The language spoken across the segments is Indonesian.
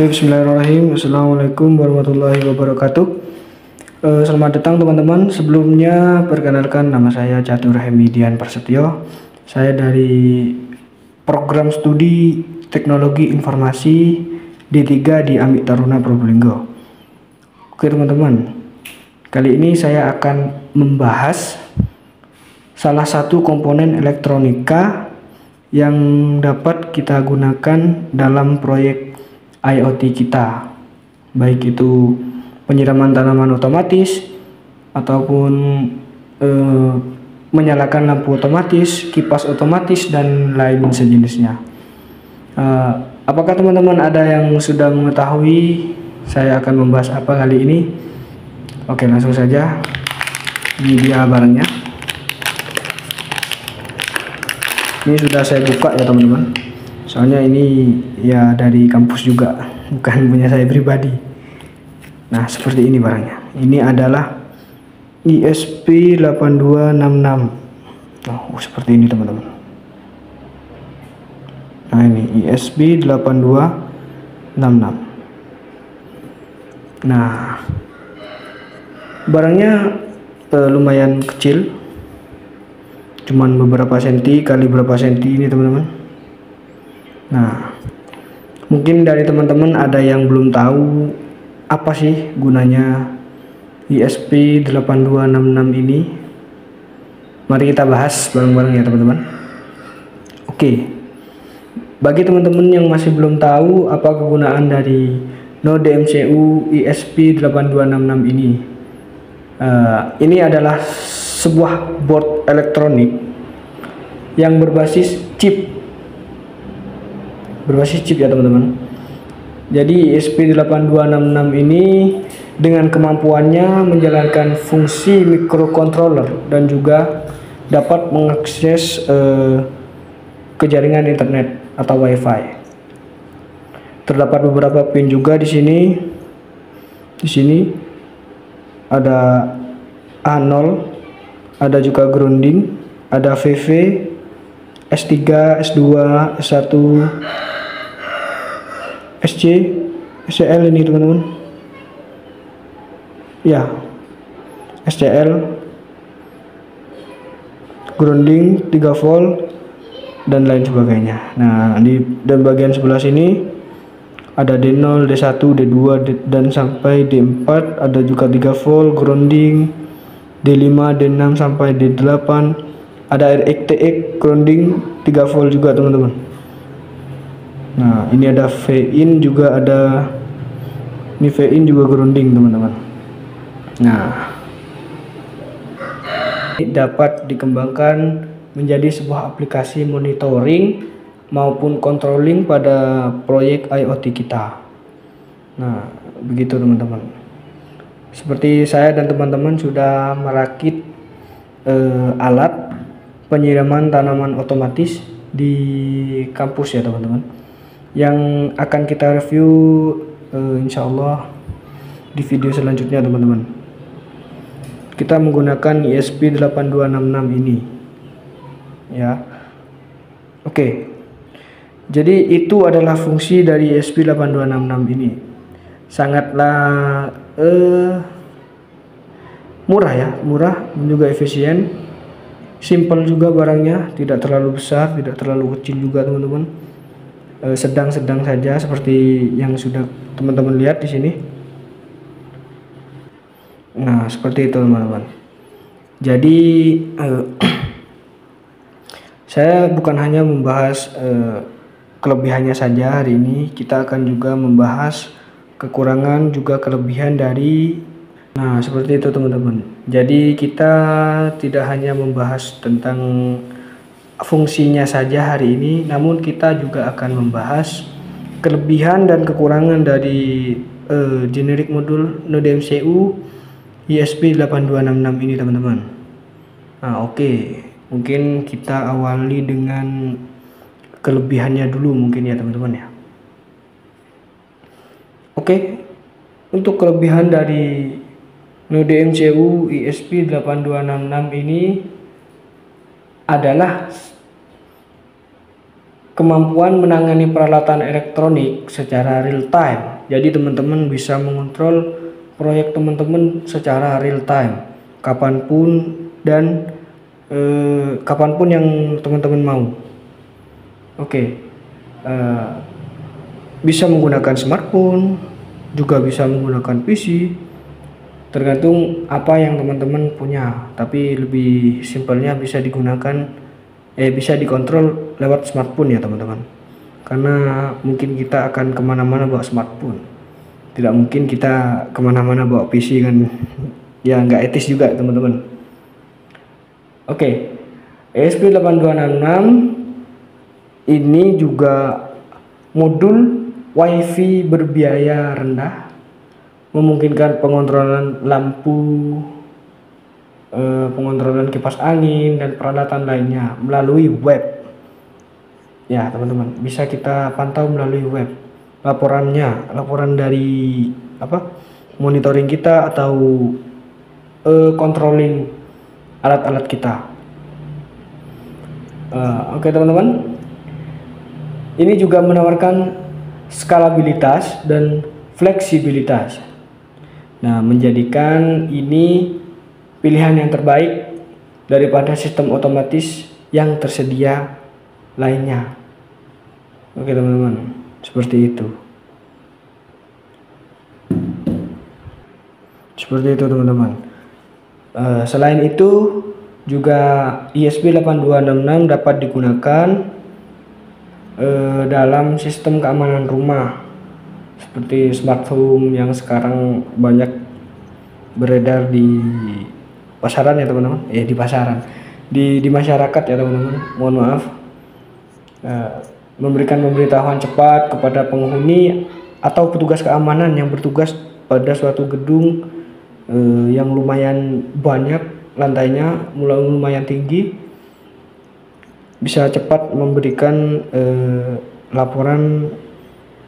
Oke, bismillahirrahmanirrahim. Assalamualaikum warahmatullahi wabarakatuh. Selamat datang teman-teman. Sebelumnya perkenalkan, nama saya Catur Hemidian Prasetyo. Saya dari program studi Teknologi Informasi D3 di Amik Taruna Probolinggo. Oke teman-teman, kali ini saya akan membahas salah satu komponen elektronika yang dapat kita gunakan dalam proyek IoT kita, baik itu penyiraman tanaman otomatis ataupun menyalakan lampu otomatis, kipas otomatis, dan lain sejenisnya. Apakah teman-teman ada yang sudah mengetahui saya akan membahas apa kali ini? Oke, langsung saja. Ini dia barangnya. Ini sudah saya buka ya teman-teman. Soalnya ini ya dari kampus juga, bukan punya saya pribadi. Nah, seperti ini barangnya. Ini adalah ESP8266. Oh, seperti ini teman-teman. Nah, ini ESP8266. Nah, barangnya lumayan kecil. Cuman beberapa senti kali berapa senti ini teman-teman. Nah, mungkin dari teman-teman ada yang belum tahu apa sih gunanya ESP8266 ini. Mari kita bahas bareng-bareng ya teman-teman. Oke, bagi teman-teman yang masih belum tahu apa kegunaan dari node MCU ESP8266 ini adalah sebuah board elektronik yang berbasis chip ya teman-teman. Jadi ESP8266 ini dengan kemampuannya menjalankan fungsi microcontroller dan juga dapat mengakses ke jaringan internet atau WiFi. Terdapat beberapa pin juga di sini. Di sini ada A0, ada juga grounding, ada VV, S3, S2, S1, SC, SCL ini teman-teman. Ya, SCL, grounding 3 volt dan lain sebagainya. Nah, di dan bagian sebelah sini ada D0, D1, D2 dan sampai D4, ada juga 3 volt grounding, D5, D6 sampai D8, ada RXTX grounding 3 volt juga teman-teman. Nah, ini ada V-in juga, ada ini V-in juga grounding teman-teman. Nah, ini dapat dikembangkan menjadi sebuah aplikasi monitoring maupun controlling pada proyek IoT kita. Nah, begitu teman-teman. Seperti saya dan teman-teman sudah merakit alat penyiraman tanaman otomatis di kampus ya teman-teman, yang akan kita review insya Allah di video selanjutnya teman-teman. Kita menggunakan ESP8266 ini ya. Oke, jadi itu adalah fungsi dari ESP8266 ini. Sangatlah murah ya, murah dan juga efisien, simple juga barangnya, tidak terlalu besar, tidak terlalu kecil juga teman-teman, sedang-sedang saja seperti yang sudah teman-teman lihat di sini. Nah, seperti itu teman-teman. Jadi saya bukan hanya membahas kelebihannya saja hari ini, kita akan juga membahas kekurangan juga kelebihan dari. Nah, seperti itu teman-teman. Jadi kita tidak hanya membahas tentang fungsinya saja hari ini, namun kita juga akan membahas kelebihan dan kekurangan dari generik modul node MCU ESP8266 ini teman-teman. Nah, oke. Mungkin kita awali dengan kelebihannya dulu mungkin ya teman-teman ya. Oke, untuk kelebihan dari node MCU ESP8266 ini adalah kemampuan menangani peralatan elektronik secara real time. Jadi teman-teman bisa mengontrol proyek teman-teman secara real time, kapanpun dan kapanpun yang teman-teman mau. Oke, bisa menggunakan smartphone, juga bisa menggunakan PC, tergantung apa yang teman-teman punya. Tapi lebih simpelnya bisa digunakan, bisa dikontrol lewat smartphone ya teman-teman. Karena mungkin kita akan kemana-mana bawa smartphone, tidak mungkin kita kemana-mana bawa PC kan, ya nggak etis juga teman-teman. Oke, ESP8266 ini juga modul WiFi berbiaya rendah, memungkinkan pengontrolan lampu, pengontrolan kipas angin dan peralatan lainnya melalui web. Ya teman-teman, bisa kita pantau melalui web. Laporan dari monitoring kita atau controlling alat-alat kita. Oke teman-teman, ini juga menawarkan skalabilitas dan fleksibilitas. Nah, menjadikan ini pilihan yang terbaik daripada sistem otomatis yang tersedia lainnya. Oke teman-teman, seperti itu. Seperti itu teman-teman. Selain itu juga ESP8266 dapat digunakan dalam sistem keamanan rumah seperti smart home yang sekarang banyak beredar di pasaran ya teman-teman, di masyarakat ya teman-teman. Mohon maaf, memberikan pemberitahuan cepat kepada penghuni atau petugas keamanan yang bertugas pada suatu gedung yang lumayan banyak lantainya, lumayan tinggi, bisa cepat memberikan laporan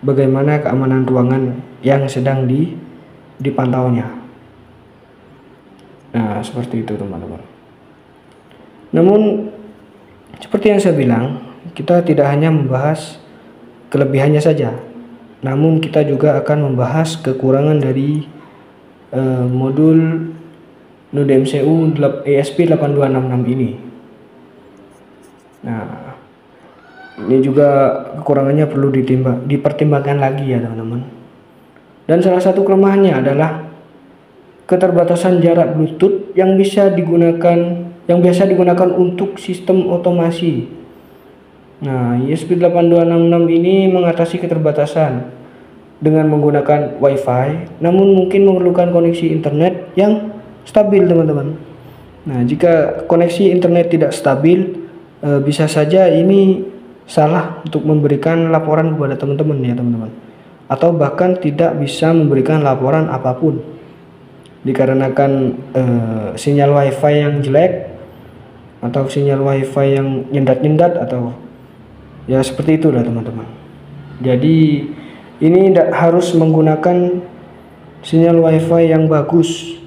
bagaimana keamanan ruangan yang sedang dipantaunya. Nah, seperti itu teman-teman. Namun seperti yang saya bilang, kita tidak hanya membahas kelebihannya saja, namun kita juga akan membahas kekurangan dari modul Node MCU ESP8266 ini. Nah, ini juga kekurangannya perlu dipertimbangkan lagi ya teman-teman. Dan salah satu kelemahannya adalah keterbatasan jarak Bluetooth yang biasa digunakan untuk sistem otomasi. Nah, ESP8266 ini mengatasi keterbatasan dengan menggunakan WiFi, namun mungkin memerlukan koneksi internet yang stabil teman-teman. Nah, jika koneksi internet tidak stabil, bisa saja ini salah untuk memberikan laporan kepada teman-teman ya teman-teman, atau bahkan tidak bisa memberikan laporan apapun dikarenakan sinyal WiFi yang jelek atau sinyal WiFi yang nyendat-nyendat atau ya seperti itu lah teman-teman. Jadi ini harus menggunakan sinyal WiFi yang bagus.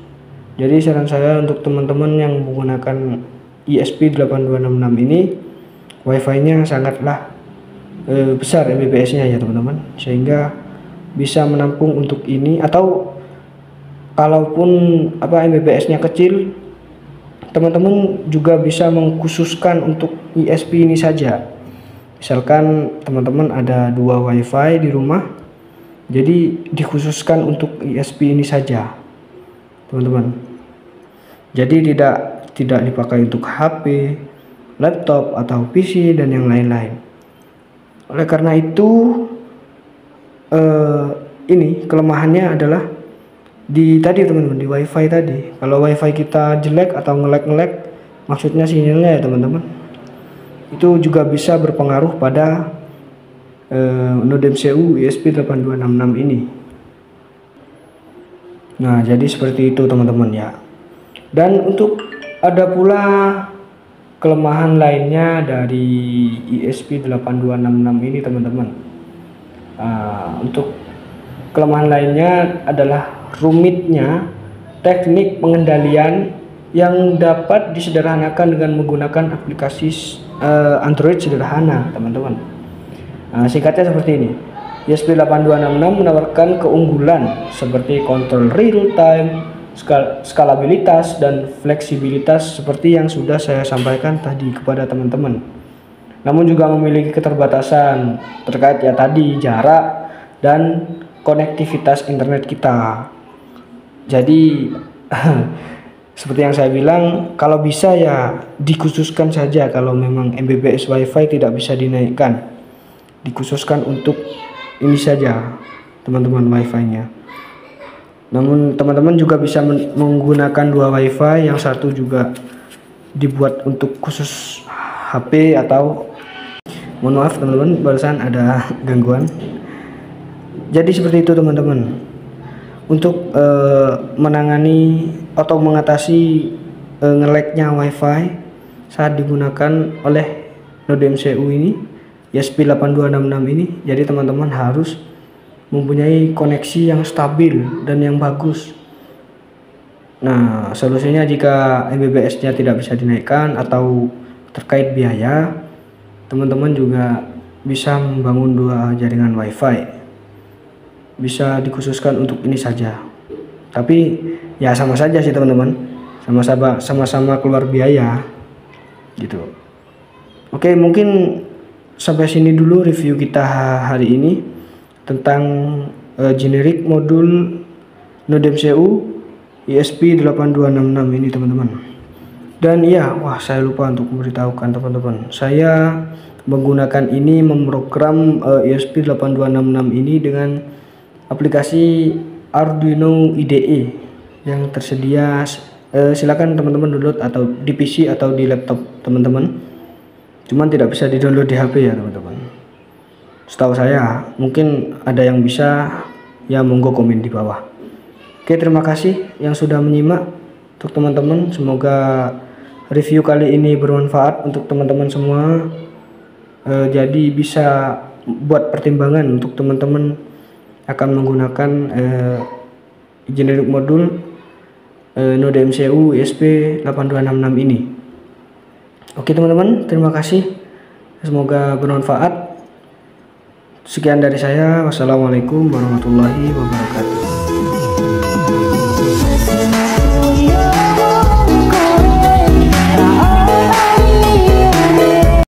Jadi saran saya untuk teman-teman yang menggunakan ESP8266 ini, WiFi-nya sangatlah besar Mbps-nya ya teman-teman, sehingga bisa menampung untuk ini. Atau kalaupun Mbps-nya kecil, teman-teman juga bisa mengkhususkan untuk ESP ini saja. Misalkan teman-teman ada 2 WiFi di rumah, jadi dikhususkan untuk ESP ini saja teman-teman. Jadi tidak dipakai untuk HP, laptop atau PC dan yang lain-lain. Oleh karena itu ini kelemahannya adalah di teman-teman, di WiFi tadi. Kalau WiFi kita jelek atau nge-lag, maksudnya sinyalnya ya teman-teman, itu juga bisa berpengaruh pada Node MCU ESP8266 ini. Nah, jadi seperti itu teman-teman ya. Dan untuk ada pula kelemahan lainnya dari ESP8266 ini teman-teman. Untuk kelemahan lainnya adalah rumitnya teknik pengendalian yang dapat disederhanakan dengan menggunakan aplikasi Android sederhana teman-teman. Nah, singkatnya seperti ini. ESP8266 menawarkan keunggulan seperti kontrol real time, skalabilitas, dan fleksibilitas seperti yang sudah saya sampaikan tadi kepada teman-teman. Namun juga memiliki keterbatasan terkait ya tadi jarak dan konektivitas internet kita. Jadi seperti yang saya bilang, kalau bisa ya dikhususkan saja kalau memang MBPS WiFi tidak bisa dinaikkan. Dikhususkan untuk ini saja teman-teman WiFi-nya. Namun teman-teman juga bisa menggunakan dua WiFi, yang satu juga dibuat untuk khusus HP atau mohon maaf teman-teman, barusan ada gangguan. Jadi seperti itu teman-teman. Untuk menangani atau mengatasi nge-lag-nya WiFi saat digunakan oleh Node MCU ini, ESP8266 ini, jadi teman-teman harus mempunyai koneksi yang stabil dan yang bagus. Nah, solusinya jika MBPS-nya tidak bisa dinaikkan atau terkait biaya, teman-teman juga bisa membangun dua jaringan WiFi. Bisa dikhususkan untuk ini saja. Tapi ya sama saja sih teman-teman, sama-sama keluar biaya gitu. Oke, mungkin sampai sini dulu review kita hari ini tentang generic modul Node MCU ESP8266 ini teman-teman. Dan iya, saya lupa untuk memberitahukan teman-teman, saya menggunakan ini memprogram ESP8266 ini dengan aplikasi Arduino IDE yang tersedia. Silakan teman-teman download atau di PC atau di laptop teman-teman. Cuman tidak bisa di-download di HP ya teman-teman. Setahu saya, mungkin ada yang bisa, ya monggo komen di bawah. Oke, terima kasih yang sudah menyimak. Untuk teman-teman, semoga review kali ini bermanfaat untuk teman-teman semua. Jadi bisa buat pertimbangan untuk teman-teman akan menggunakan generic modul Node MCU ESP8266 ini. Oke teman-teman, terima kasih. Semoga bermanfaat. Sekian dari saya. Wassalamualaikum warahmatullahi wabarakatuh.